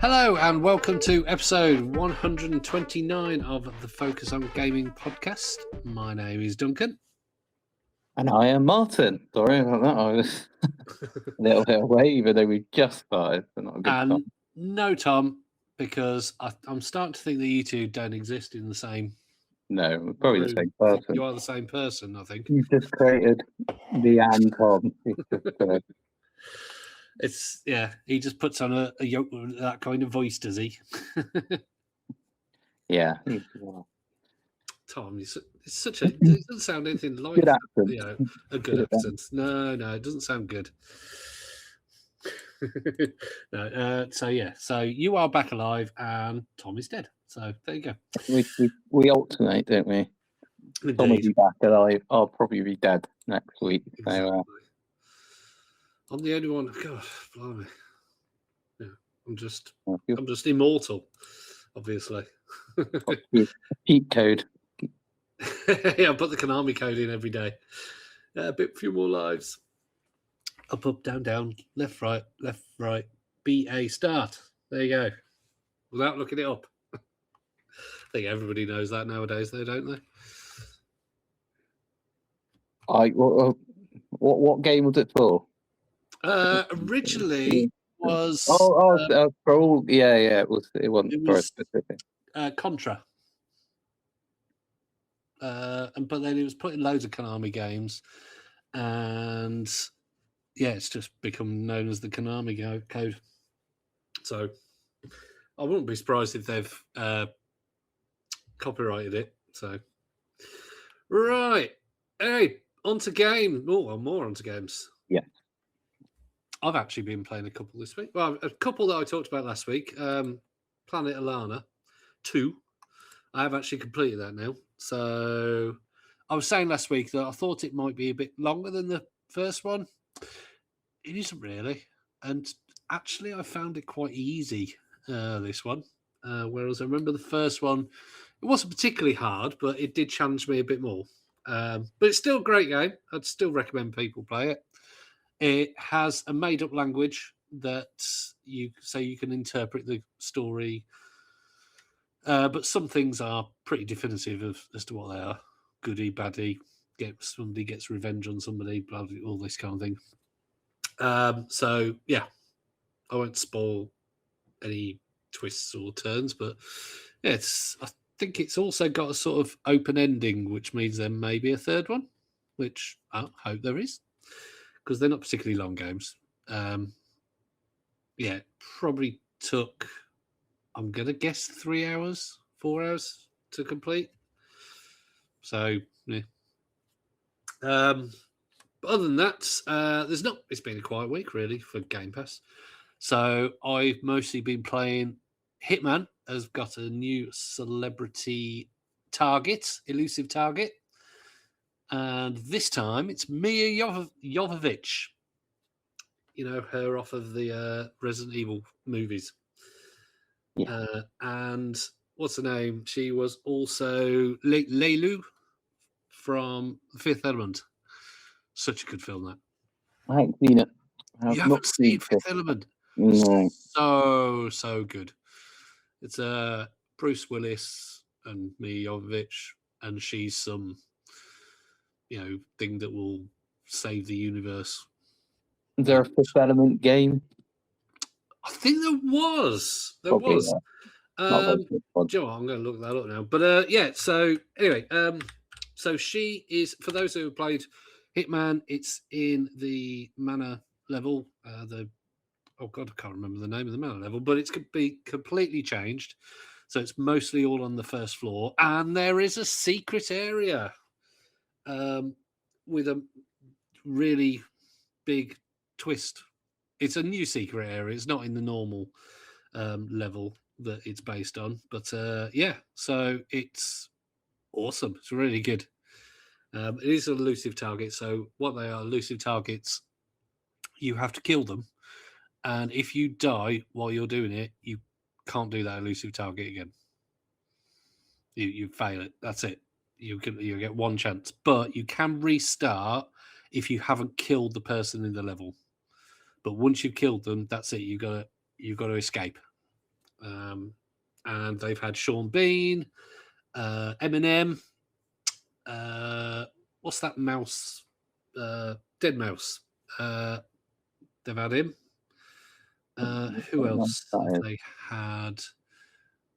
Hello and welcome to episode 129 of the Focus on Gaming podcast. My name is Duncan. And I am Martin. Sorry about that. I was a little bit away, even though we just started. But not a good time. No Tom, because I'm starting to think that you two don't exist in the same. No, we're probably the same person. You are the same person, I think. You've just created the and Tom. He just puts on a that kind of voice, does he? Yeah. Tom, it's such a. It doesn't sound anything like good accent. A good accent. No, it doesn't sound good. No. So you are back alive, and Tom is dead. So there you go. We alternate, don't we? Indeed. Tom will be back alive. I'll probably be dead next week. Exactly. So, I'm the only one. God, blimey. Yeah, I'm just immortal, obviously. Cheat code. Yeah, I put the Konami code in every day. A few more lives. Up, down, left, right, BA start. There you go. Without looking it up. I think everybody knows that nowadays, though, don't they? What game was it for? Originally was for all. Yeah, it wasn't for a specific. Contra. But then it was put in loads of Konami games, and it's just become known as the Konami code. So I wouldn't be surprised if they've copyrighted it. So right, hey, onto game. Oh, more onto games. Yeah, I've actually been playing a couple this week. Well, a couple that I talked about last week. Planet Alana 2. I have actually completed that now. So I was saying last week that I thought it might be a bit longer than the first one. It isn't really. And actually, I found it quite easy, this one. Whereas I remember the first one, it wasn't particularly hard, but it did challenge me a bit more. But it's still a great game. I'd still recommend people play it. It has a made-up language that you can interpret the story. But some things are pretty definitive as to what they are. Goody, baddie, somebody gets revenge on somebody, blah, blah, all this kind of thing. So, yeah, I won't spoil any twists or turns, but I think it's also got a sort of open ending, which means there may be a third one, which I hope there is, because they're not particularly long games. It probably took, I'm going to guess 3 hours, 4 hours to complete. So, yeah. But other than that, it's been a quiet week, really, for Game Pass. So I've mostly been playing Hitman, has got a new celebrity target, elusive target. And this time it's Milla Jovovich. You know, her off of the Resident Evil movies. Yeah. And what's her name? She was also Leilu from The Fifth Element. Such a good film, that. I haven't seen it. You haven't seen Fifth Element? No. So good. It's Bruce Willis and Milla Jovovich, and she's some, thing that will save the universe. Is there a Fifth Element game? I think there was. Probably, was. Yeah. Joe, I'm going to look that up now. But so anyway, so she is, for those who have played Hitman, it's in the manor level. I can't remember the name of the manor level, but it's could be completely changed. So it's mostly all on the first floor, and there is a secret area with a really big twist. It's a new secret area. It's not in the normal level that it's based on, but so it's awesome. It's really good. It is an elusive target. So what they are, elusive targets, you have to kill them, and if you die while you're doing it, you can't do that elusive target again. You fail it. That's it. You get one chance, but you can restart if you haven't killed the person in the level. But once you've killed them, that's it. You've got to escape. And they've had Sean Bean, Eminem. What's that mouse? Dead Mouse. They've had him. Who else have they had?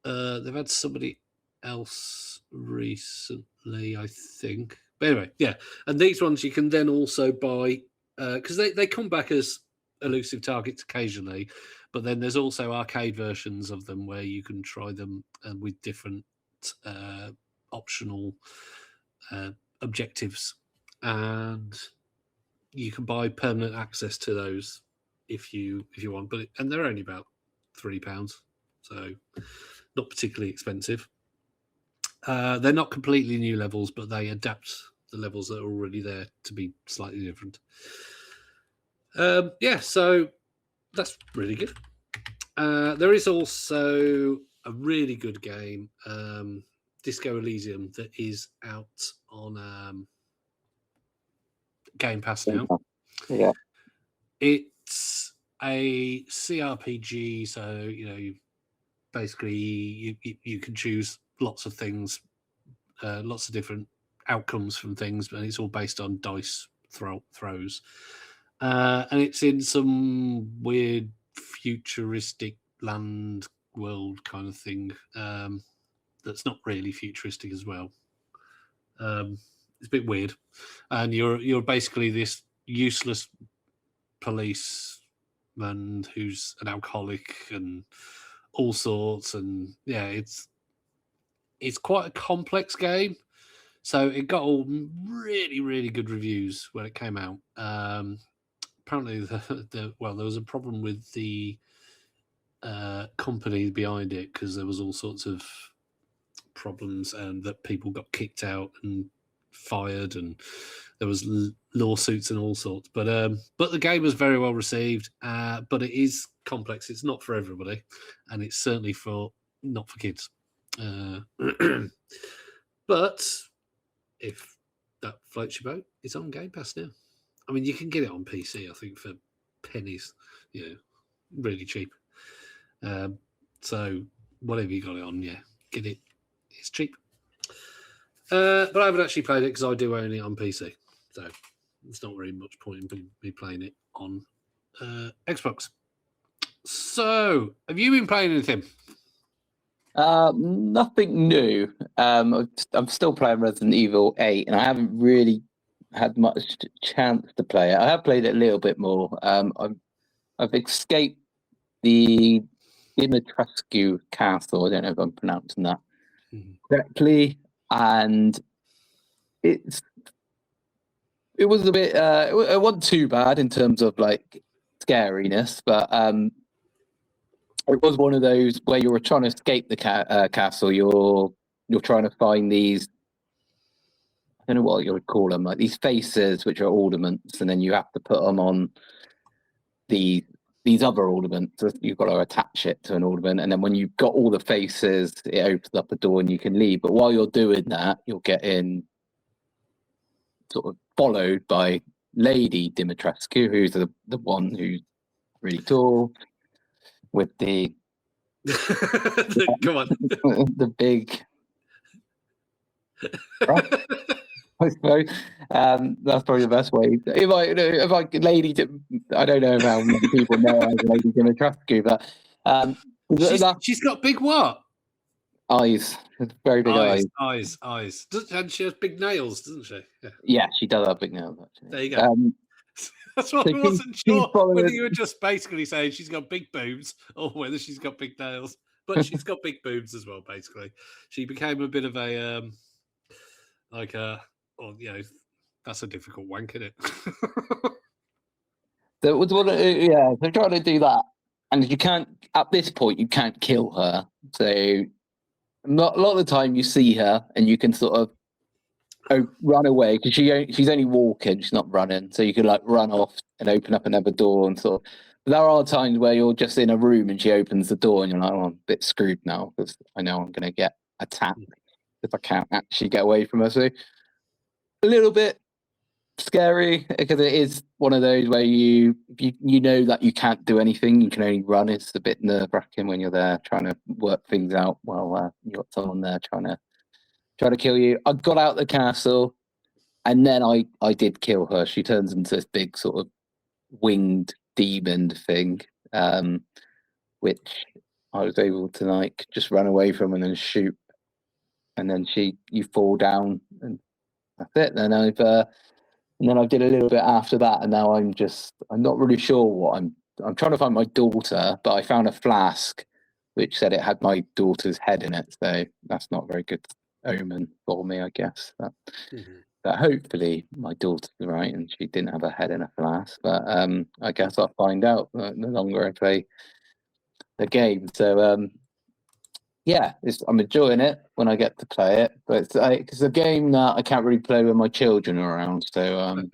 They've had somebody else recently, I think. But anyway, yeah. And these ones you can then also buy because they come back as elusive targets occasionally, but then there's also arcade versions of them where you can try them with different optional objectives, and you can buy permanent access to those if you want. And they're only about £3, so not particularly expensive. They're not completely new levels, but they adapt the levels that are already there to be slightly different. So that's really good. There is also a really good game, Disco Elysium, that is out on Game Pass now. Yeah. It's a CRPG, so basically you can choose lots of things, lots of different outcomes from things, but it's all based on dice throws. And it's in some weird futuristic land world kind of thing that's not really futuristic as well. It's a bit weird, and you're basically this useless policeman who's an alcoholic and all sorts, and it's quite a complex game. So it got all really, really good reviews when it came out. Apparently, there was a problem with the company behind it because there was all sorts of problems and that people got kicked out and fired, and there was lawsuits and all sorts. But the game was very well received. But it is complex. It's not for everybody, and it's certainly not for kids. But if that floats your boat, it's on Game Pass now. I mean, you can get it on PC, I think, for pennies. Really cheap. So whatever you got it on, get it. It's cheap. But I haven't actually played it because I do own it on PC. So it's not very much point in me playing it on Xbox. So have you been playing anything? Nothing new. I'm still playing Resident Evil 8, and I haven't really had much chance to play it. I have played it a little bit more. I've escaped the Dimitrescu castle. I don't know if I'm pronouncing that correctly, and it was a bit. It wasn't too bad in terms of like scariness, but it was one of those where you were trying to escape the castle. You're trying to find these. I don't know what you would call them, like these faces, which are ornaments, and then you have to put them on these other ornaments. You've got to attach it to an ornament, and then when you've got all the faces, it opens up a door and you can leave. But while you're doing that, you're getting sort of followed by Lady Dimitrescu, who's the one who's really tall with the Come on, the big. I suppose that's probably the best way. If I I don't know how many people know as Lady Dimitrescu, but she's got big what? Eyes, very big eyes. And she has big nails, doesn't she? Yeah, she does have big nails. Actually. There you go. That's what I wasn't sure whether you were just basically saying she's got big boobs or whether she's got big nails. But she's got big boobs as well. Basically, she became a bit of a that's a difficult wank, isn't it? So they're trying to do that, and you can't at this point. You can't kill her. So a lot of the time you see her, and you can sort of run away because she's only walking. She's not running, so you can like run off and open up another door and sort of. But there are times where you're just in a room and she opens the door, and you're like, "Oh, I'm a bit screwed now because I know I'm going to get attacked if I can't actually get away from her." So a little bit scary because it is one of those where you know that you can't do anything. You can only run. It's a bit nerve-wracking when you're there trying to work things out while you got someone there trying to kill you. I got out the castle, and then I did kill her. She turns into this big sort of winged demon thing, which I was able to like just run away from and then shoot, and then you fall down, and that's it. And then I did a little bit after that, and now I'm not really sure what I'm trying to find my daughter, but I found a flask which said it had my daughter's head in it, so that's not a very good omen for me, I guess. That hopefully my daughter's right and she didn't have her head in a flask, but I guess I'll find out the longer I play the game. So yeah, I'm enjoying it when I get to play it, but it's a game that I can't really play when my children are around. So I'm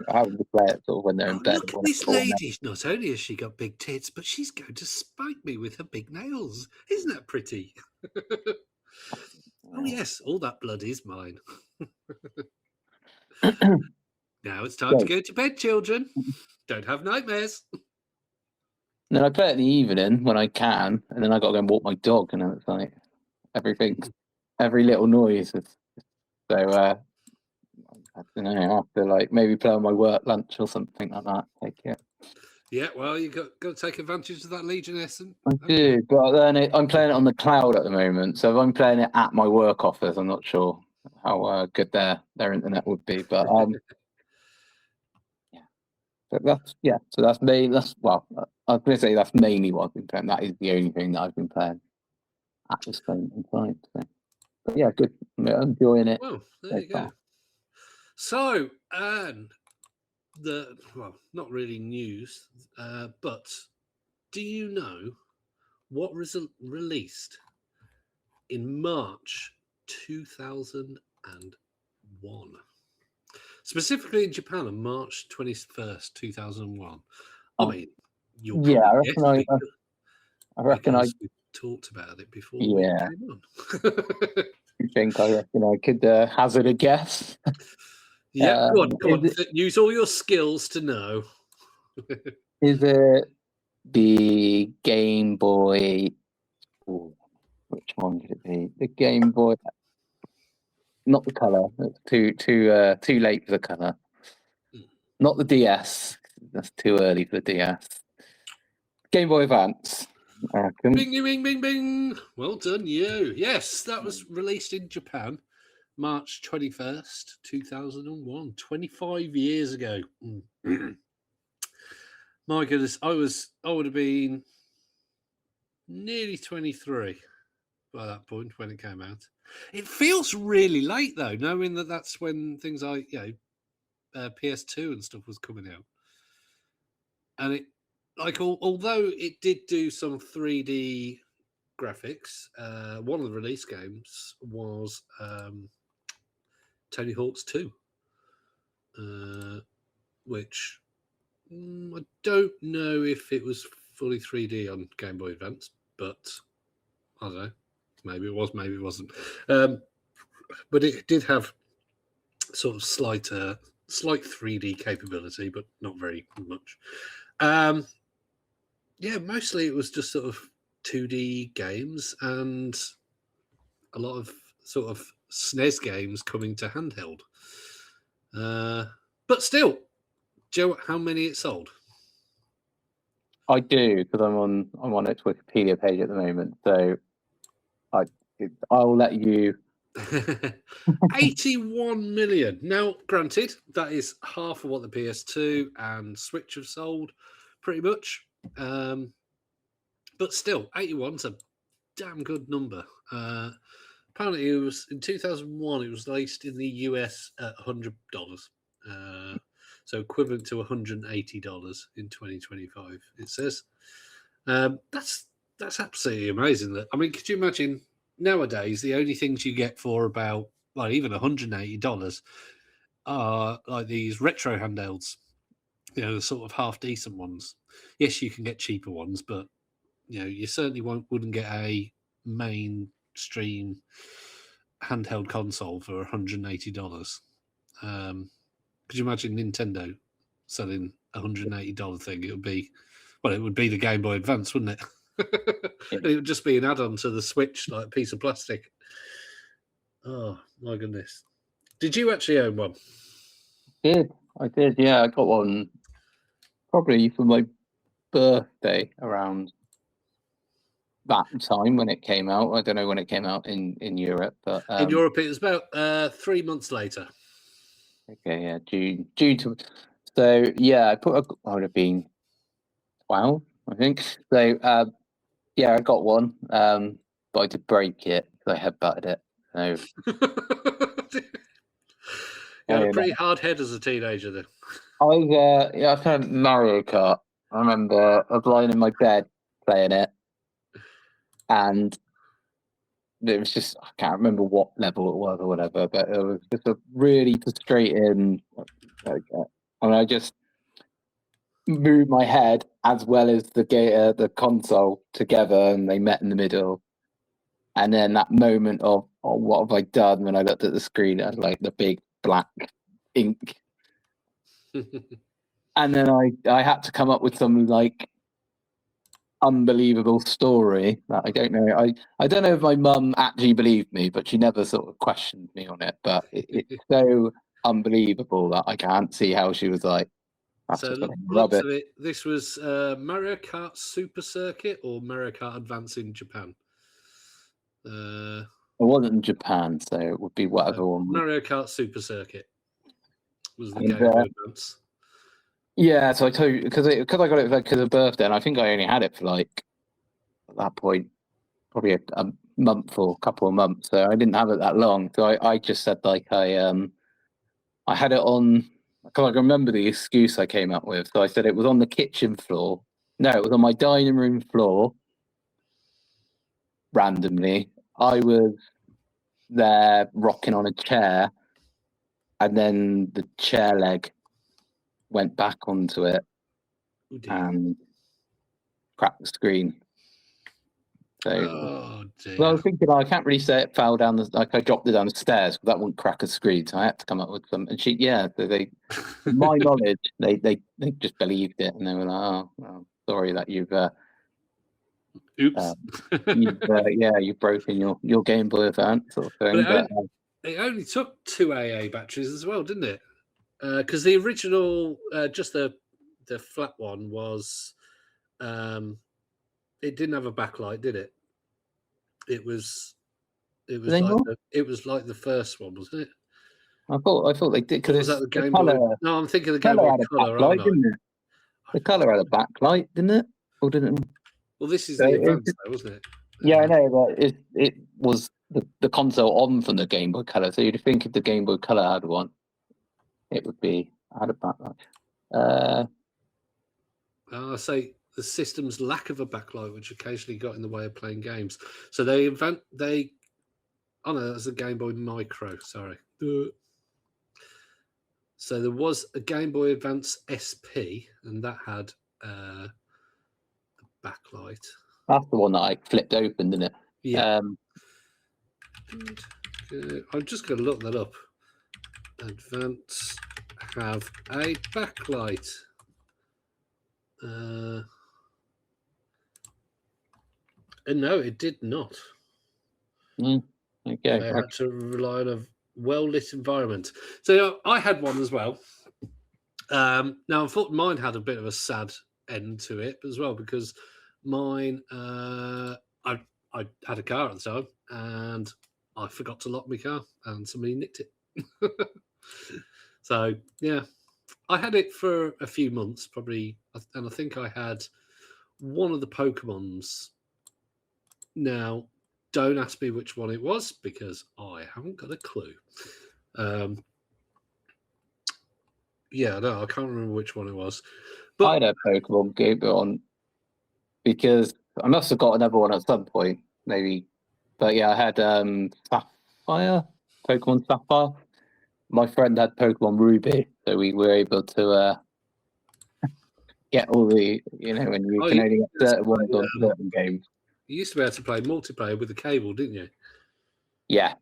having to play it sort of when they're in bed. Look at this lady. Not only has she got big tits, but she's going to spike me with her big nails. Isn't that pretty? Oh, yes, all that blood is mine. Now it's time to go to bed, children. Don't have nightmares. And then I play it in the evening when I can, and then I got to go and walk my dog, and it's like every little noise. So I don't know, I have to like maybe play on my work lunch or something like that. Take it. Yeah, well, you got to take advantage of that Legion essence. I do, but then I'm playing it on the cloud at the moment. So if I'm playing it at my work office, I'm not sure how good their internet would be. But yeah. So that's me. Well, I was going to say that's mainly what I've been playing. That is the only thing that I've been playing at this moment in time. So. But yeah, good. I'm enjoying it. Well, there you go. So, not really news, but do you know what was released in March 2001? Specifically in Japan on March 21st, 2001. I mean, you'll probably I reckon I talked about it before we came on. You think I reckon I could hazard a guess? Yeah, go on. Use all your skills to know. Is it the Game Boy? Ooh, which one could it be? The Game Boy. Not the color. It's too late for the color. Not the DS. That's too early for the DS. Game Boy Advance. I reckon. Bing, bing, bing, bing. Well done, you. Yes, that was released in Japan, March 21st, 2001. 25 years ago. My goodness, I would have been nearly 23 by that point when it came out. It feels really late though, knowing that that's when things like PS2 and stuff was coming out, and it although it did do some 3D graphics, one of the release games was Tony Hawk's 2, which I don't know if it was fully 3D on Game Boy Advance, but I don't know. Maybe it was, maybe it wasn't. But it did have sort of slight 3D capability, but not very much. Yeah, mostly it was just sort of 2D games and a lot of sort of SNES games coming to handheld. But still, Joe, how many it sold? I do, because I'm on its Wikipedia page at the moment, so I'll let you. 81 million. Now, granted, that is half of what the PS2 and Switch have sold, pretty much. But still, 81's a damn good number. Apparently, it was in 2001. It was released in the US at $100, so equivalent to $180 in 2025. It says that's absolutely amazing. That I mean, could you imagine nowadays the only things you get for about even $180 are like these retro handhelds. The sort of half decent ones. Yes, you can get cheaper ones, but you certainly wouldn't get a mainstream handheld console for $180. Could you imagine Nintendo selling $180 thing? It would be the Game Boy Advance, wouldn't it? And it would just be an add-on to the Switch, like a piece of plastic. Oh my goodness! Did you actually own one? I did. Yeah, I got one probably for my birthday around that time when it came out. I don't know when it came out in Europe, but In Europe, it was about 3 months later. Okay, yeah, June to. So yeah, I would have been 12, I think. So yeah, I got one, but I did break it because I headbutted it. So You had a pretty hard head as a teenager, then. I was I played Mario Kart. I remember I was lying in my bed playing it, and it was just I can't remember what level it was or whatever, but it was just a really frustrating. And I just moved my head as well as the console together, and they met in the middle. And then that moment of, oh, what have I done? When I looked at the screen, it had like the big black ink. And then I had to come up with some like unbelievable story that I don't know. I don't know if my mum actually believed me, but she never sort of questioned me on it. But it's so unbelievable that I can't see how she was like, that's So, just looks of it, this was Mario Kart Super Circuit or Mario Kart Advance in Japan. It wasn't in Japan, so it would be whatever one. Mario Kart Super Circuit was the Game Boy Advance. Yeah, so I told you because I got it because of birthday, and I think I only had it for like at that point probably a month or a couple of months, so I didn't have it that long. So I just said like I had it on. I can't remember the excuse I came up with. So I said it was on the kitchen floor. No, it was on my dining room floor. Randomly, I was there rocking on a chair, and then the chair leg went back onto it and cracked the screen. So well, I was thinking I can't really say it fell down I dropped it down the stairs, but that wouldn't crack a screen. So I had to come up with some. And my knowledge, they just believed it, and they were like, "Oh, well, sorry that you've oops, you've broken your Game Boy Advance sort of thing." But it only took 2 AA batteries as well, didn't it? Because the original, just the flat one was, it didn't have a backlight, did it? It was like the first one, wasn't it? I thought they did because was that the Game Boy? No, I'm thinking the Game Boy Color. Didn't it? The color had a backlight, didn't it? Or didn't it? Well, this is the Advance, though, wasn't it? Yeah, I know, but it was the console on from the Game Boy Color. So you'd think if the Game Boy Color had one, it would be had a backlight. I say the system's lack of a backlight, which occasionally got in the way of playing games. So oh no, that's a Game Boy Micro. Sorry. So there was a Game Boy Advance SP, and that had a backlight. That's the one that I flipped open, didn't it? Yeah. I'm just going to look that up. Advance have a backlight. And no, it did not. Okay. They had to rely on a well-lit environment. So I had one as well. Now, I thought mine had a bit of a sad end to it as well, because mine, I had a car at the time, and I forgot to lock my car, and somebody nicked it. So, yeah, I had it for a few months, probably, and I think I had one of the Pokemons. Now, don't ask me which one it was, because I haven't got a clue. Yeah, no, I can't remember which one it was. But I had a Pokemon Game Boy on, because I must have got another one at some point, maybe. But yeah, I had Pokemon Sapphire. My friend had Pokemon Ruby, so we were able to get all the, when you can only get certain ones on certain games. You used to be able to play multiplayer with a cable, didn't you? Yeah.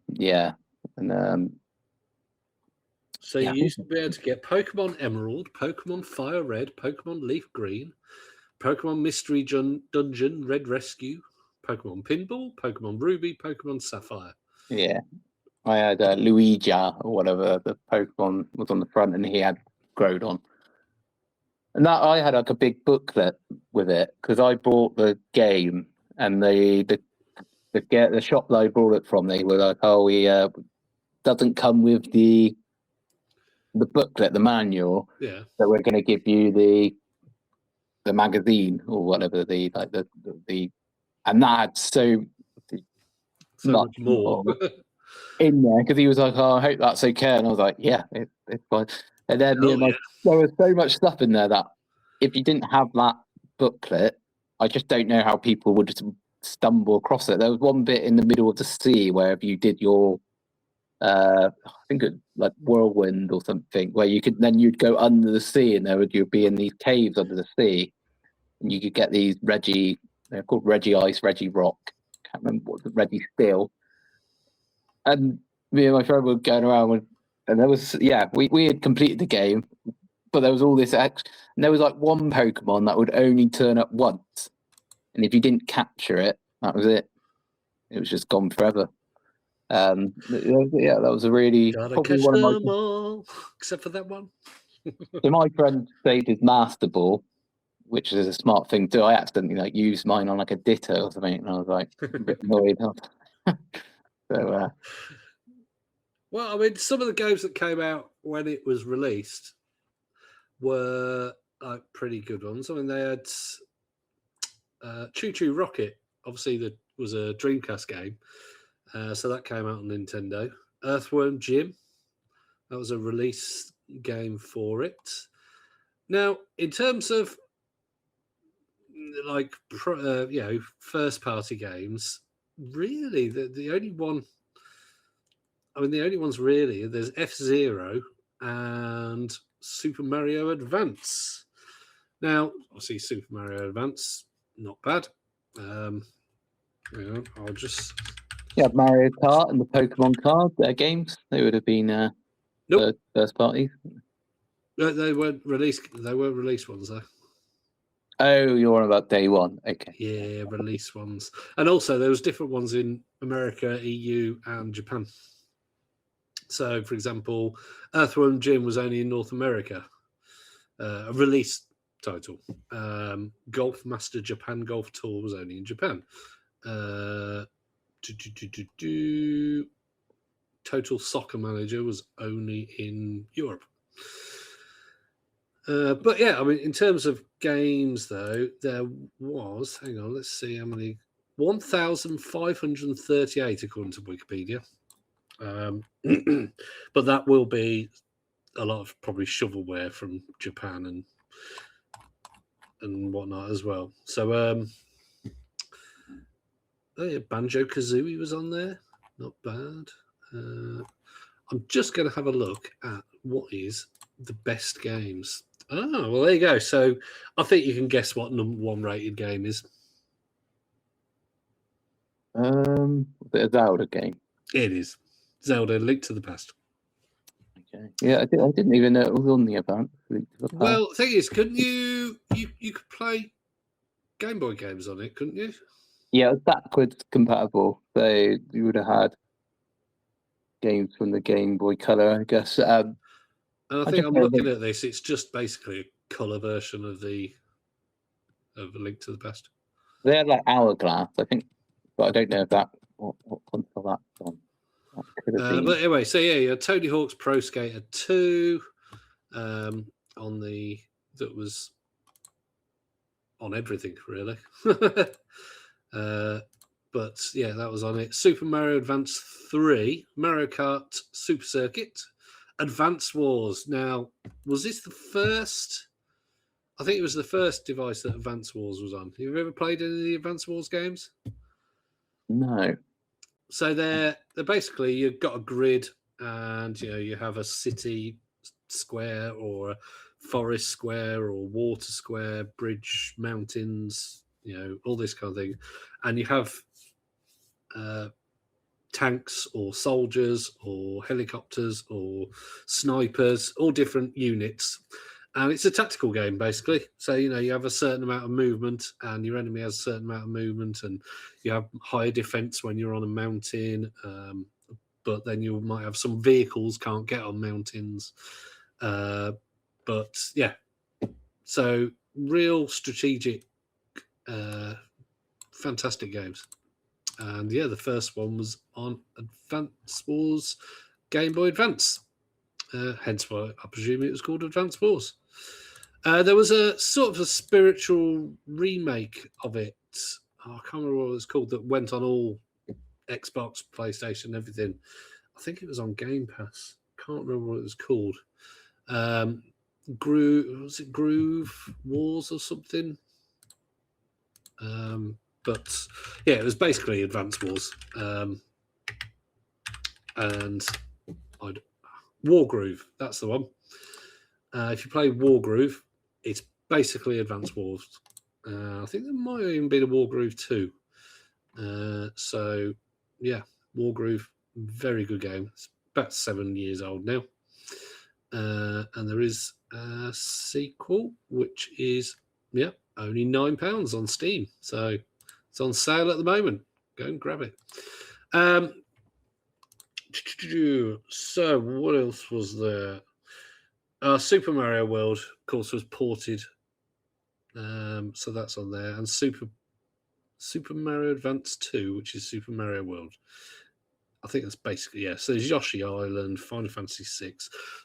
And So Yeah. you used to be able to get Pokemon Emerald, Pokemon Fire Red, Pokemon Leaf Green, Pokemon Mystery Dungeon, Red Rescue, Pokemon Pinball, Pokemon Ruby, Pokemon Sapphire. Yeah. I had Luigi or whatever the Pokemon was on the front, and he had Groudon. And that I had like a big booklet with it because I bought the game, and the shop that I bought it from, they were like, "Oh, we doesn't come with the booklet, the manual. Yeah. So we're going to give you the magazine or whatever the and that had so much more in there because he was like, "Oh, I hope that's okay," and I was like, "Yeah, it's fine." And then there was so much stuff in there that if you didn't have that booklet, I just don't know how people would just stumble across it. There was one bit in the middle of the sea where if you did your I think it like whirlwind or something, where you'd go under the sea and you'd be in these caves under the sea, and you could get these they're called Reggie Ice, Reggie Rock. Can't remember what the Reggie Steel. And me and my friend were going around and there was we had completed the game, but there was all this and there was like one Pokemon that would only turn up once, and if you didn't capture it, that was it. It was just gone forever. That was a really gotta catch them all, except for that one. So my friend saved his Master Ball, which is a smart thing too. I accidentally used mine on like a Ditto or something, and I was like a bit annoyed. So, well, I mean, some of the games that came out when it was released were like pretty good ones. I mean, they had Choo Choo Rocket. Obviously, that was a Dreamcast game, so that came out on Nintendo. Earthworm Jim, that was a release game for it. Now, in terms of like first party games, really the only one. I mean, the only ones really there's F-Zero and Super Mario Advance. Now, obviously, Super Mario Advance, not bad. I'll just Mario Kart and the Pokemon card, their games, they would have been first party. No, they weren't released. They weren't released ones though. Oh, you're on about day one. Okay. Yeah, release ones, and also there was different ones in America, EU, and Japan. So, for example, Earthworm Jim was only in North America, a release title. Golf Master Japan Golf Tour was only in Japan. Total Soccer Manager was only in Europe. But yeah, I mean, in terms of games, though, there was, hang on, let's see how many, 1,538 according to Wikipedia. But that will be a lot of probably shovelware from Japan and whatnot as well. So Banjo Kazooie was on there, not bad. I'm just going to have a look at what is the best games. Oh, well, there you go. So I think you can guess what number one rated game is. Was it a Zelda game? It is Zelda: Link to the Past. Okay. Yeah, I didn't even know it was on the Advance. Well, the thing is, couldn't you could play Game Boy games on it, couldn't you? Yeah, it was backwards compatible. So you would have had games from the Game Boy Color, I guess. And I think I'm looking at this. It's just basically a color version of A Link to the Past. They had like Hourglass, I think, but I don't know if that what console that's on. That but anyway, so yeah, Tony Hawk's Pro Skater 2 that was on everything really. But yeah, that was on it. Super Mario Advance 3, Mario Kart Super Circuit, Advance Wars. Now, was this the first? I think it was the first device that Advance Wars was on. Have you ever played any of the Advance Wars games? No. So they're basically, you've got a grid, and you have a city square or a forest square or water square, bridge, mountains, all this kind of thing, and you have tanks or soldiers or helicopters or snipers, all different units. And it's a tactical game, basically. So, you have a certain amount of movement and your enemy has a certain amount of movement, and you have higher defense when you're on a mountain. But then you might have some vehicles can't get on mountains. But yeah, so real strategic, fantastic games. And yeah, the first one was on Advance Wars Game Boy Advance. Hence why I presume it was called Advance Wars. There was a sort of a spiritual remake of it. I can't remember what it was called, that went on all Xbox, PlayStation, everything. I think it was on Game Pass. Can't remember what it was called. Groove Wars or something? But yeah, it was basically Advance Wars. And Wargroove, that's the one. If you play Wargroove, it's basically Advance Wars. I think there might have even been a Wargroove 2. So yeah, Wargroove, very good game. It's about 7 years old now. And there is a sequel, which is only £9 on Steam. So it's on sale at the moment. Go and grab it. So what else was there? Super Mario World, of course, was ported. So that's on there. And Super Mario Advance 2, which is Super Mario World. I think that's basically, So there's Yoshi Island, Final Fantasy VI.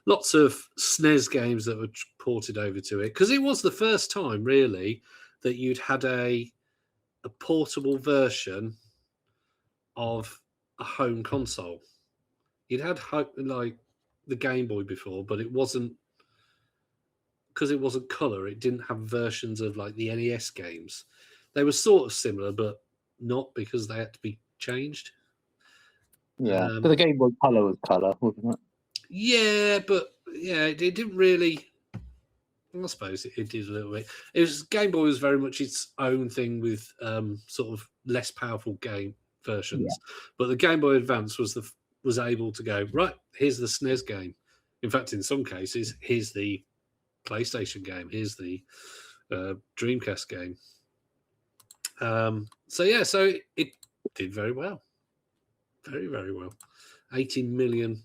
Lots of SNES games that were ported over to it. Because it was the first time, really, that you'd had a portable version of a home console. You'd had like the Game Boy before, but it wasn't, because it wasn't color, it didn't have versions of like the NES games. They were sort of similar, but not, because they had to be changed. Yeah, but the Game Boy Color was color, wasn't it? Yeah, but it didn't really. I suppose it did a little bit. It was Game Boy was very much its own thing with sort of less powerful game versions, but the Game Boy Advance was able to go, right, here's the SNES game. In fact, in some cases, here's the PlayStation game, here's the Dreamcast game. So it did very well. Very, very well. 18 million,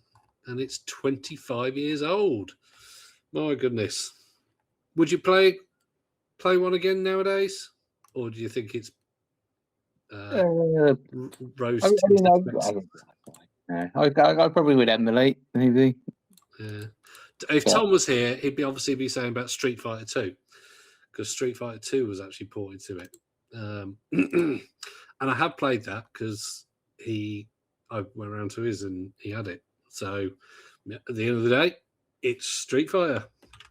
and it's 25 years old. My goodness. Would you play one again nowadays? Or do you think it's rose I probably would emulate, maybe. Yeah. If Tom was here, he'd obviously be saying about Street Fighter 2, because Street Fighter 2 was actually ported to it. And I have played that because I went around to his and he had it. So at the end of the day, it's Street Fighter,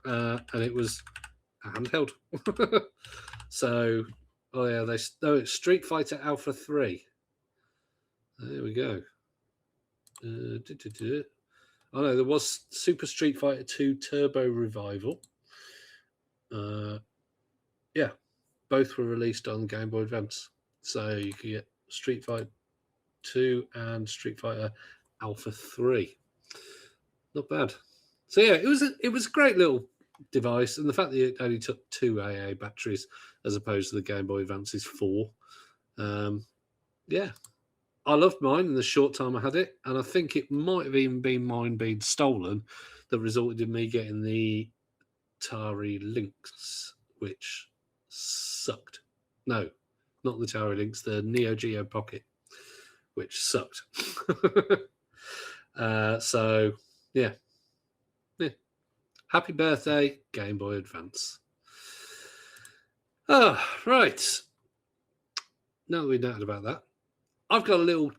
and it was a handheld. So, it's Street Fighter Alpha 3. There we go. Oh no, there was Super Street Fighter 2 Turbo Revival. Both were released on Game Boy Advance. So you could get Street Fighter 2 and Street Fighter Alpha 3. Not bad. So yeah, it was a great little device, and the fact that it only took 2 AA batteries as opposed to the Game Boy Advance's 4. I loved mine in the short time I had it, and I think it might have even been mine being stolen that resulted in me getting the Atari Lynx, which sucked. No, not the Atari Lynx, the Neo Geo Pocket, which sucked. So, yeah. Happy birthday, Game Boy Advance. Oh, right. Now that we've noted about that, I've got a little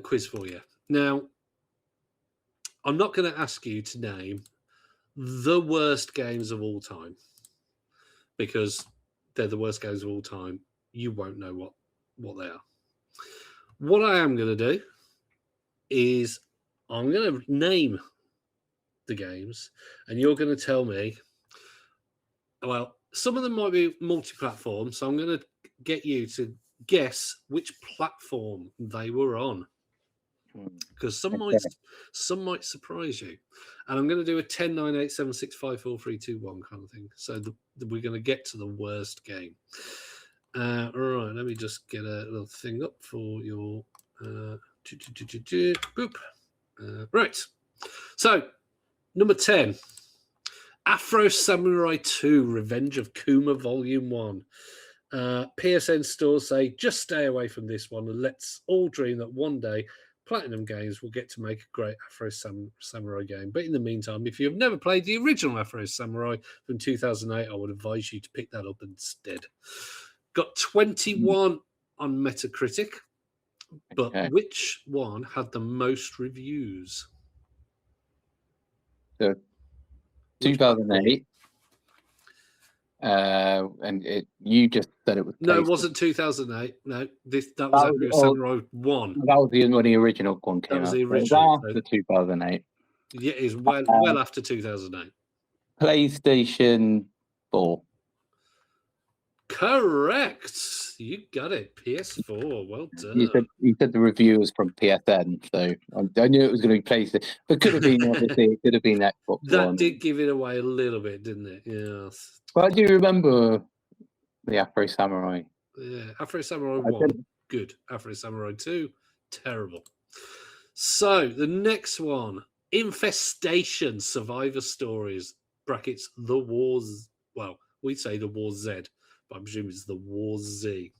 quiz for you. Now, I'm not going to ask you to name the worst games of all time, because they're the worst games of all time. You won't know what they are. What I am going to do is I'm going to name the games, and you're going to tell me, well, some of them might be multi-platform, so I'm going to get you to guess which platform they were on, because some might surprise you. And I'm going to do a 10, 9, 8, 7, 6, 5, 4, 3, 2, 1 kind of thing. So we're going to get to the worst game. All right, let me just get a little thing up for your boop. Right. So, number 10, Afro Samurai 2, Revenge of Kuma Volume 1. PSN stores say, just stay away from this one and let's all dream that one day Platinum Games will get to make a great Afro Samurai game. But in the meantime, if you've never played the original Afro Samurai from 2008, I would advise you to pick that up instead. Got 21 on Metacritic, but which one had the most reviews? So, 2008. And you just said it was. No, it wasn't 2008. No, that was Afro Samurai 1. That was when the original one came out. That was the original. After 2008. Yeah, it is well after 2008. PlayStation 4. Correct. You got it. PS4. Well done. You said the review was from PSN, so I knew it was going to be PlayStation. But could have been obviously. It could have been Xbox That One. did give it away a little bit, didn't it? Yes. But I do remember the Afro Samurai. Yeah, Afro Samurai 1, good. Afro Samurai 2, terrible. So the next one, Infestation Survivor Stories, brackets, The Wars. Well, we say The War Z, but I'm presuming it's The War Z.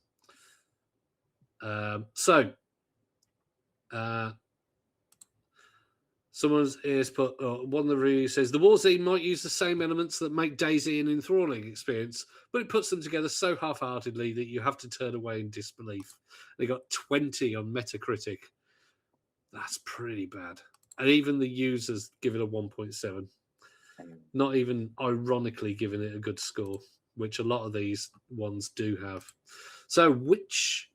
Someone's ears put, one of the reviews says, the War Z might use the same elements that make DayZ an enthralling experience, but it puts them together so half-heartedly that you have to turn away in disbelief. They got 20 on Metacritic. That's pretty bad. And even the users give it a 1.7. Not even ironically giving it a good score, which a lot of these ones do have. So which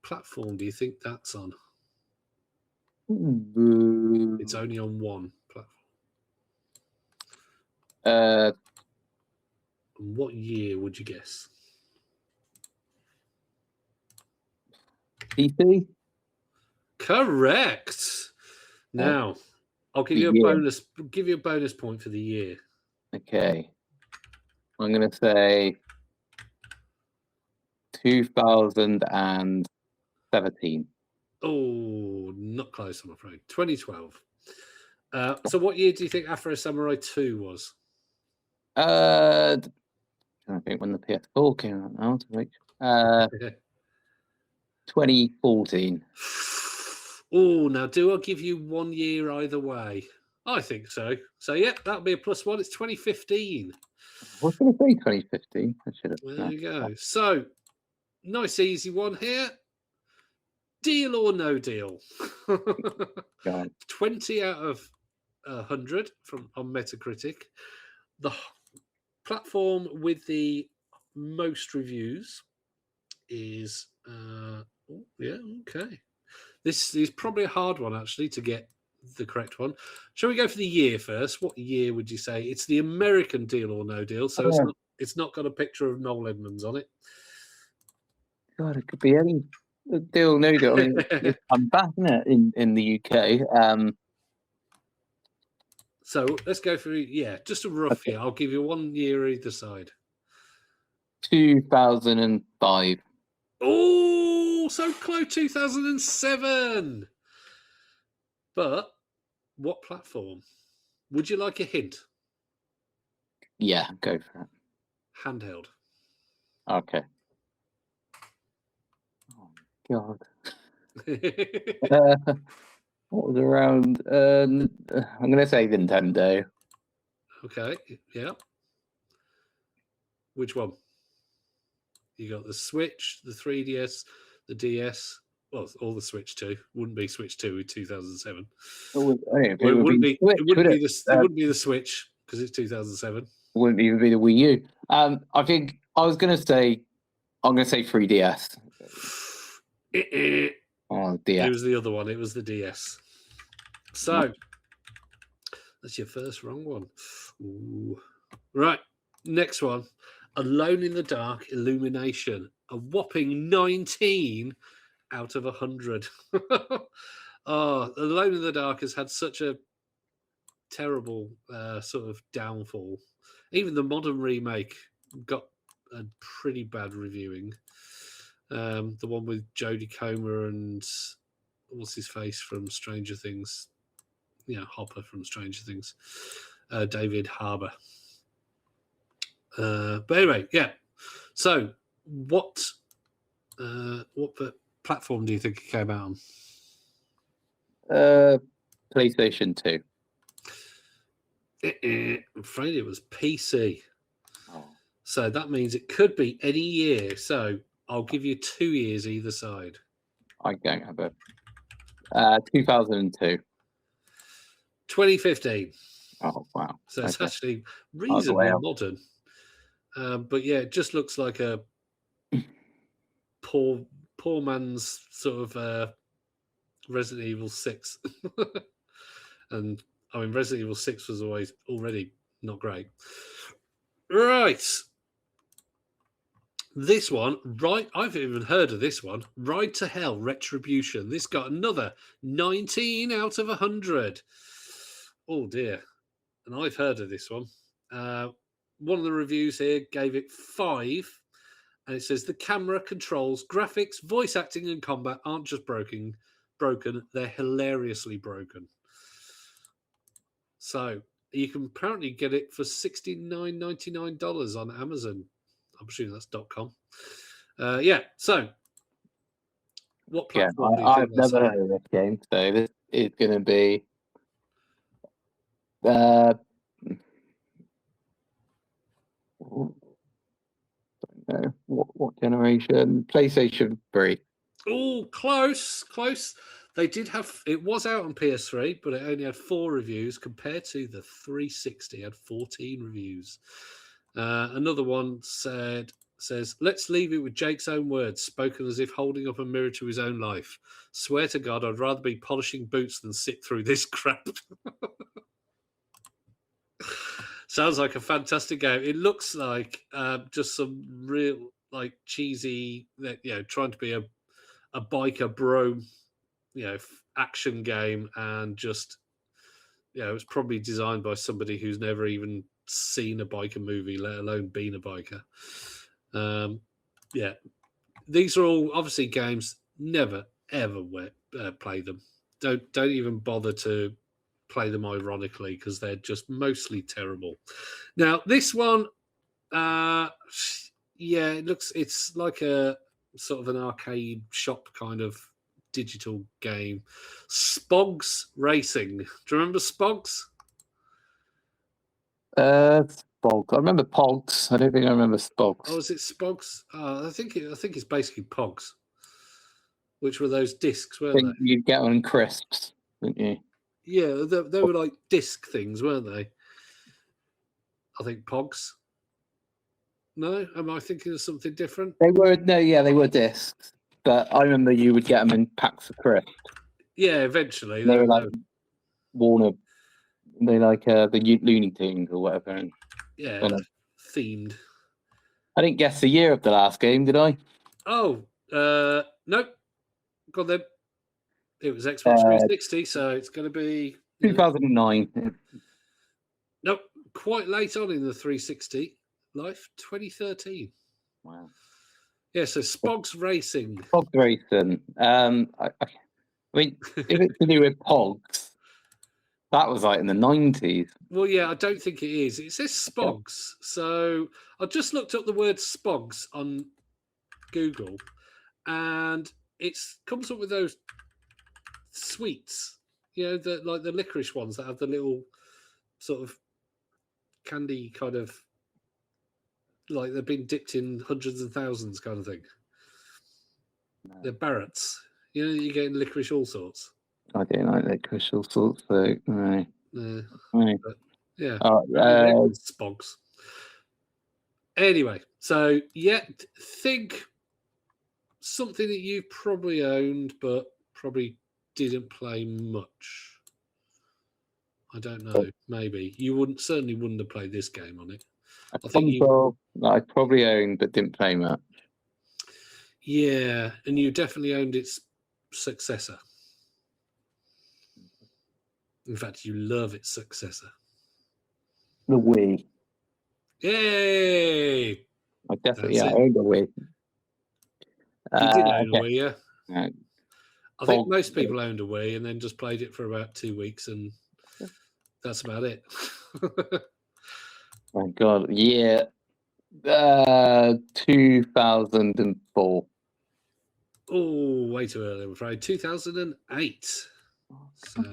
platform do you think that's on? It's only on one platform. What year would you guess? PC? Correct. Now, I'll give you a bonus. Give you a bonus point for the year. Okay. I'm going to say 2017. Oh, not close, I'm afraid. 2012. So what year do you think Afro Samurai 2 was? I think when the PS4 came out now. 2014. Oh, now do I give you 1 year either way? I think so. So, yeah, that'll be a +1. It's 2015. I was going to say 2015. There you go. So, nice easy one here. Deal or no deal? 20 out of 100 on Metacritic. The platform with the most reviews is okay. This is probably a hard one actually to get the correct one. Shall we go for the year first? What year would you say? It's the American Deal or No Deal, so it's not got a picture of Noel Edmonds on it. God, it could be any deal, no deal. I mean, I'm back in the UK. So let's go for just a rough year. I'll give you 1 year either side. 2005. Oh, so close. 2007. But what platform? Would you like a hint? Yeah, go for it. Handheld. Okay. Oh God. What was around? I'm going to say Nintendo. Okay. Yeah. Which one? You got the Switch, the 3DS, the DS. Well, all the Switch 2. Wouldn't be Switch 2 in 2007. It wouldn't be the Switch because it's 2007. It wouldn't even be the Wii U. I think I was going to say, I'm going to say 3DS. Oh, DS. It was the other one. It was the DS. So that's your first wrong one. Ooh. Right. Next one. Alone in the Dark Illumination, a whopping 19 out of 100. Oh, Alone in the Dark has had such a terrible sort of downfall. Even the modern remake got a pretty bad reviewing. The one with Jodie Comer and what's his face from Stranger Things, Hopper from Stranger Things, David Harbour. But anyway, yeah. So, what platform do you think it came out on? PlayStation 2. I'm afraid it was PC. Oh. So that means it could be any year. So I'll give you 2 years either side. I don't have it. 2002. 2015. Oh, wow. So it's Okay. actually reasonably out. modern. But yeah, it just looks like a poor man's sort of Resident Evil 6. And I mean, Resident Evil 6 was already not great. Right. This one, right? I've even heard of this one. Ride to Hell Retribution. This got another 19 out of 100. Oh dear. And I've heard of this one. One of the reviews here gave it 5. And it says the camera controls, graphics, voice acting, and combat aren't just broken. They're hilariously broken. So you can apparently get it for $69.99 on Amazon. I'm assuming that's .com. Yeah. So, what platform do you think I've never heard of this game, so this is going to be. Don't know what generation? PlayStation 3. Oh, close. They did have. It was out on PS3, but it only had 4 reviews compared to the 360 had 14 reviews. Another one says, let's leave it with Jake's own words, spoken as if holding up a mirror to his own life. Swear to God, I'd rather be polishing boots than sit through this crap. Sounds like a fantastic game. It looks like just some real cheesy, trying to be a biker bro, action game, and just it was probably designed by somebody who's never even seen a biker movie, let alone been a biker. These are all obviously games. Never ever play them. Don't even bother to play them ironically, because they're just mostly terrible. Now this one, it's like a sort of an arcade shop kind of digital game. Spogs Racing. Do you remember Spogs? Spogs. I remember Pogs. I don't think I remember Spogs. Oh, is it Spogs? I think it's basically Pogs, which were those discs, weren't they? You'd get on crisps, didn't you? Yeah, they were like disc things, weren't they? I think Pogs. No, am I thinking of something different? They were discs, but I remember you would get them in packs of crisps. Yeah, eventually they were like Warner. They like the Looney Tunes or whatever. And, themed. I didn't guess the year of the last game, did I? Oh, nope. Go on then. It was Xbox 360, so it's going to be 2009. Nope, quite late on in the 360 life, 2013. Wow. Yeah, so Spogs Racing. Spogs Racing. I mean, if it's to do with Pogs, that was like in the 90s. Well, yeah, I don't think it is. It says Spogs. So I just looked up the word Spogs on Google, and it comes up with those sweets, like the licorice ones that have the little sort of candy kind of, like they've been dipped in hundreds and thousands kind of thing. No. They're Barretts. You're getting licorice all sorts. I don't like licorice all sorts, so no. But, yeah. Spogs. Anyway, so think something that you probably owned but probably didn't play much. I don't know. Maybe you certainly wouldn't have played this game on it. I think console that I probably owned but didn't play much. Yeah, and you definitely owned its successor. In fact, you love its successor. The Wii. Yay! I definitely That's it. owned the Wii. You did own a Okay. Wii, yeah? I think Well, most people owned a Wii and then just played it for about 2 weeks, and that's about it. my God, yeah. 2004. Oh, way too early, I'm afraid. 2008. So,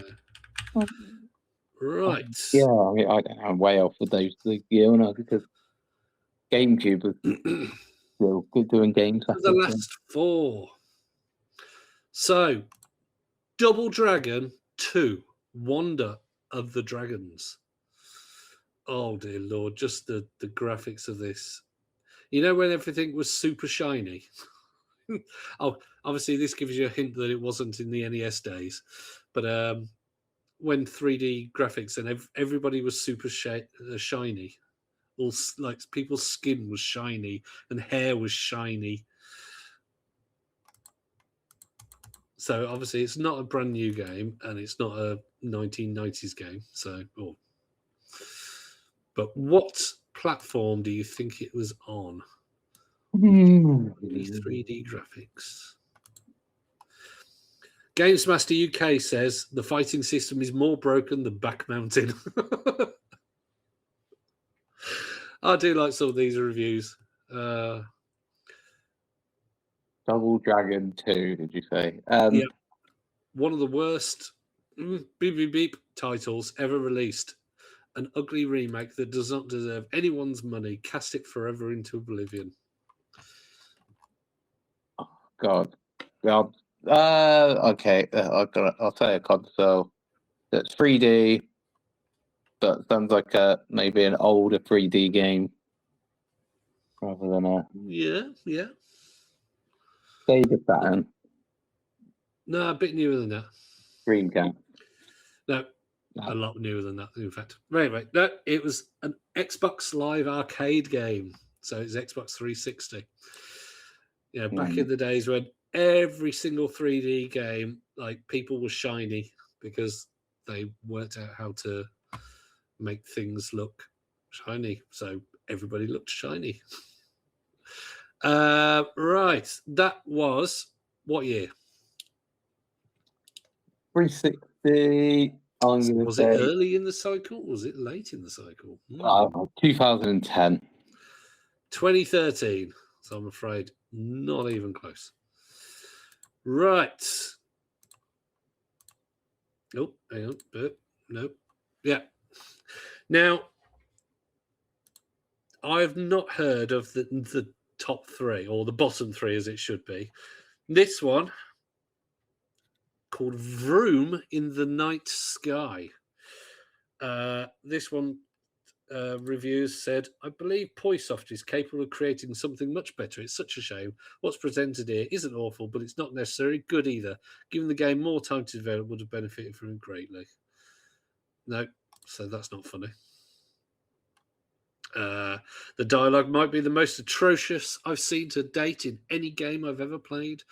right. Yeah, I mean, I'm way off with those the year now because GameCube was still good doing games. The last 4. So, Double Dragon 2, Wonder of the Dragons. Oh dear Lord, just the graphics of this. You know when everything was super shiny? Oh, obviously this gives you a hint that it wasn't in the NES days, but when 3D graphics and everybody was super shiny, all like people's skin was shiny and hair was shiny. So obviously it's not a brand new game and it's not a 1990s game. So, but what platform do you think it was on? 3D graphics. Games Master UK says the fighting system is more broken than Back Mountain. I do like some of these reviews. Double Dragon 2, did you say? Yeah, one of the worst beep beep beep titles ever released. An ugly remake that does not deserve anyone's money. Cast it forever into oblivion. God. Okay. I'll say a console that's 3D, but sounds like maybe an older 3D game rather than a Yeah. Sega Saturn. No, a bit newer than that. Dreamcast. No, a lot newer than that, in fact. Anyway, no, it was an Xbox Live Arcade game. So it's Xbox 360. Yeah, back in the days when every single 3D game, like people were shiny because they worked out how to make things look shiny. So everybody looked shiny. Right, that was what year? 360. Was it early in the cycle? Or was it late in the cycle? 2010. 2013. So I'm afraid not even close. Right. Nope. Hang on. Nope. Yeah. Now, I've not heard of the top 3 or the bottom 3 as it should be. This one called Vroom in the Night Sky. This one reviews said, I believe Poisoft is capable of creating something much better. It's such a shame. What's presented here isn't awful, but it's not necessarily good either. Given the game more time to develop, would have benefited from it greatly. No, so that's not funny. The dialogue might be the most atrocious I've seen to date in any game I've ever played.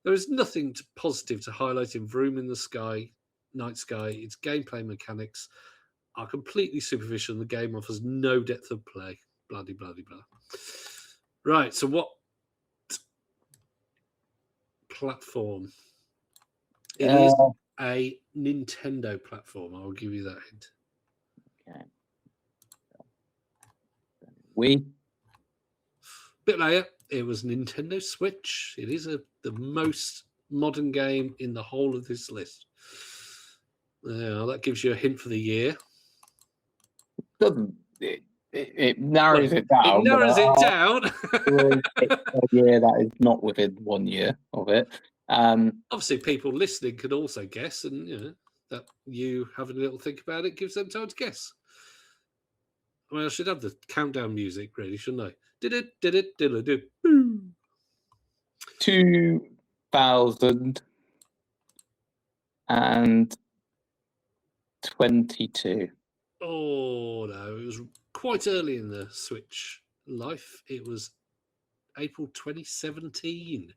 There is nothing positive to highlight in Vroom in the Sky, Night Sky. Its gameplay mechanics are completely superficial and the game offers no depth of play. Bloody, bloody, blah. Right, so what platform? It is a Nintendo platform. I'll give you that hint. Okay. Wii. Bit later, it was Nintendo Switch. It is the most modern game in the whole of this list. That gives you a hint for the year. It narrows it down. It narrows it down. Yeah, that is not within 1 year of it. Obviously, people listening could also guess, and that you having a little think about it gives them time to guess. I mean, I should have the countdown music ready, shouldn't I? Did it, 2022. Oh no, it was quite early in the Switch life. It was April 2017.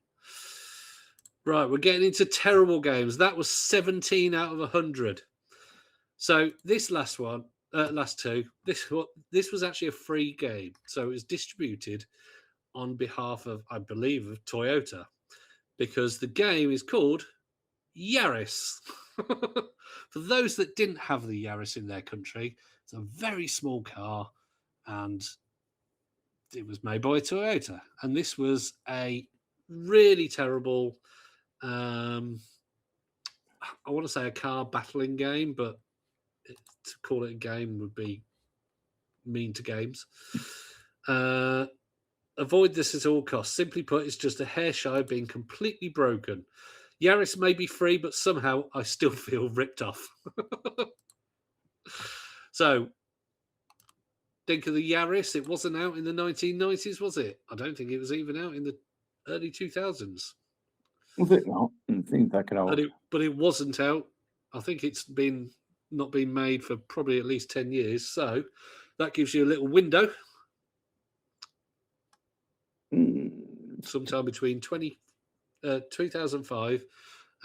Right, we're getting into terrible games. That was 17 out of 100. So this last two, this was actually a free game. So it was distributed on behalf of, I believe, of Toyota, because the game is called Yaris. For those that didn't have the Yaris in their country, it's a very small car, and it was made by Toyota. And this was a really terrible, I want to say a car battling game, but to call it a game would be mean to games. Avoid this at all costs. Simply put, it's just a hair shy of being completely broken. Yaris may be free, but somehow I still feel ripped off. So, think of the Yaris. It wasn't out in the 1990s, was it? I don't think it was even out in the early 2000s. Was it not? It seems like an old. But it wasn't out. I think it's not been made for probably at least 10 years. So that gives you a little window. Sometime between 2005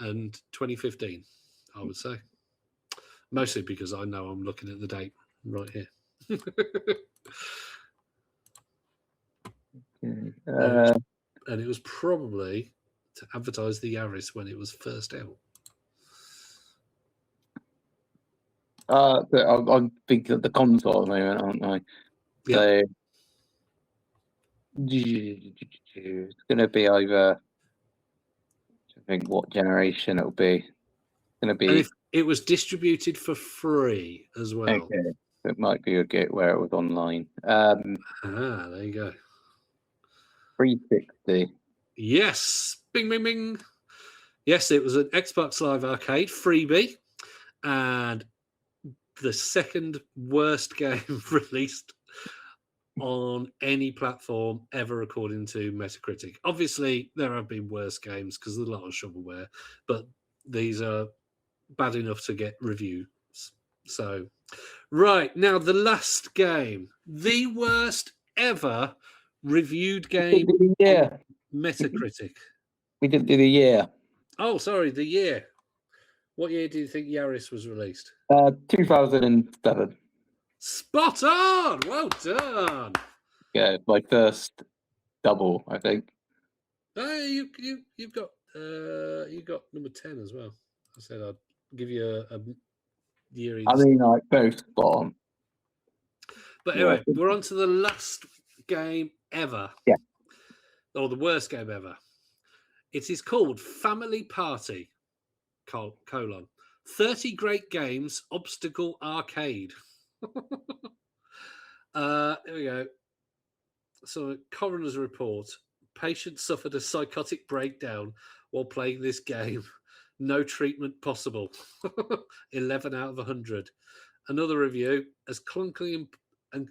and 2015, I would say. Mostly because I know I'm looking at the date right here. And it was probably to advertise the Yaris when it was first out. I'm thinking of the console at the moment, aren't I? Yeah. So it's going to be over. I think what generation it'll be. It's going to be. And if it was distributed for free as well. Okay. It might be a get where it was online. There you go. 360. Yes. Bing, bing, bing. Yes, it was an Xbox Live Arcade freebie, and the second worst game released on any platform ever, according to Metacritic. Obviously, there have been worse games because there's a lot of shovelware, but these are bad enough to get reviews. So, right, now the last game, the worst ever reviewed game on Metacritic. We didn't do the year. Oh, sorry, the year. What year do you think Yaris was released? 2007. Spot on! Well done. Yeah, my first double, I think. You've got number 10 as well. I said I'd give you a year. I mean, like both spot on. But anyway, we're on to the last game ever. Yeah. Or the worst game ever. It is called Family Party, : 30 Great Games Obstacle Arcade. Here we go. So, coroner's report. Patient suffered a psychotic breakdown while playing this game. No treatment possible. 11 out of 100. Another review, as clunky and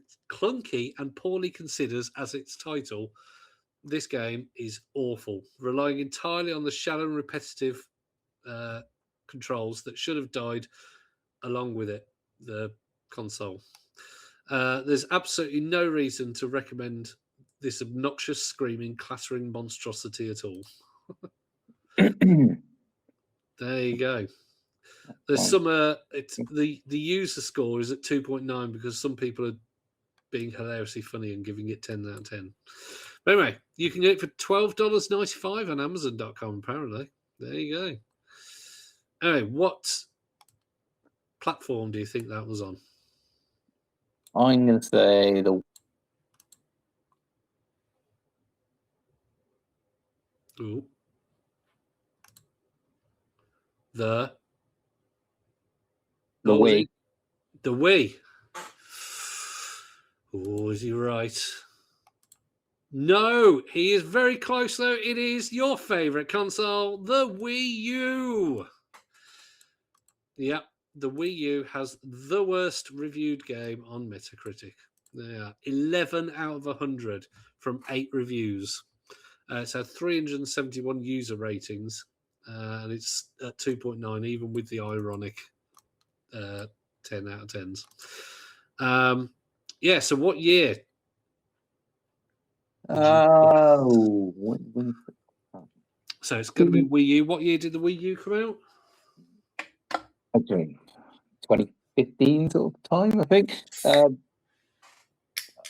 poorly considered as its title, this game is awful, relying entirely on the shallow and repetitive controls that should have died along with it, the console. There's absolutely no reason to recommend this obnoxious, screaming, clattering monstrosity at all. There you go. There's some. It's the user score is at 2.9 because some people are being hilariously funny and giving it 10 out of 10. But anyway, you can get it for $12.95 on Amazon.com. Apparently, there you go. Anyway, what platform do you think that was on? I'm going to say the. Ooh. The Wii. The Wii. Oh, is he right? No, he is very close though. It is your favorite console, the Wii U. Yep, the Wii U has the worst reviewed game on Metacritic. There are 11 out of 100 from 8 reviews. It's had 371 user ratings, and it's at 2.9, even with the ironic 10 out of 10s. Yeah. So what year? Oh, So it's going to be Wii U. What year did the Wii U come out? okay, 2015 sort of time, I think.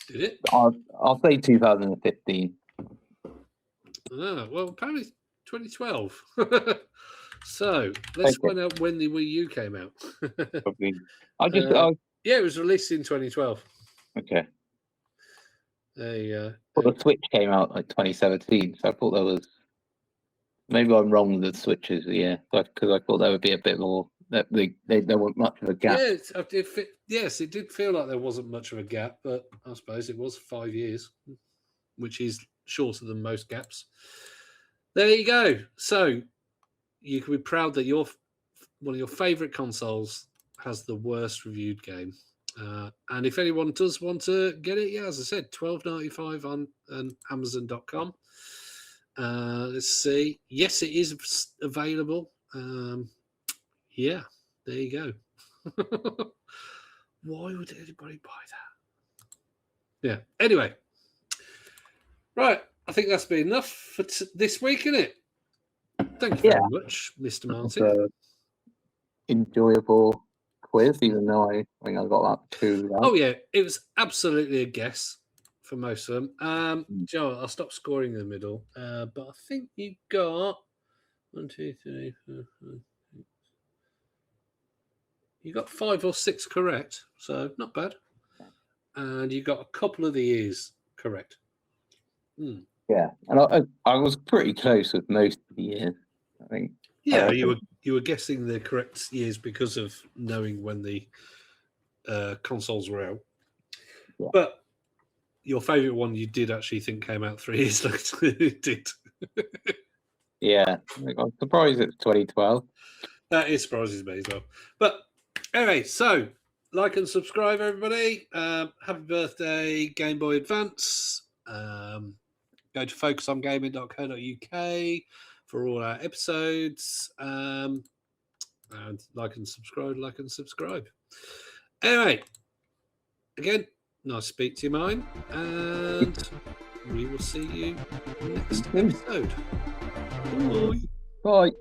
Did it? I'll say 2015. Well, apparently 2012. So let's find out when the Wii U came out. Probably. Yeah, it was released in 2012. Okay. There you go. Well, the Switch came out like 2017, so I thought that was. Maybe I'm wrong with the Switches, yeah, because I thought there would be a bit more. That there wasn't much of a gap. Yeah, yes, it did feel like there wasn't much of a gap, but I suppose it was 5 years, which is shorter than most gaps. There you go. So you can be proud that one of your favourite consoles has the worst reviewed game. And if anyone does want to get it, yeah, as I said, $12.95 on Amazon.com. Let's see. Yes, it is available. Yeah, there you go. Why would anybody buy that? Yeah. Anyway, right. I think that's been enough for this week, isn't it? Thank you very much, Mr. Martin. Enjoyable quiz, even though I think I got that too. Right. Oh yeah, it was absolutely a guess for most of them. Joe, I'll stop scoring in the middle. But I think you got 1, 2, 3, 4, 5. You got 5 or 6 correct, so not bad. And you got a couple of the years correct. Yeah, and I was pretty close with most of the years, I think. Yeah, you were guessing the correct years because of knowing when the consoles were out. Yeah. But your favourite one you did actually think came out 3 years later. It did. Yeah, I'm surprised it's 2012. That is surprises me as well. But anyway, so like and subscribe, everybody. Happy birthday, Game Boy Advance. Go to focusongaming.co.uk for all our episodes. And like and subscribe. Anyway, again, nice to speak to you, mine. And we will see you next episode. Bye. Bye.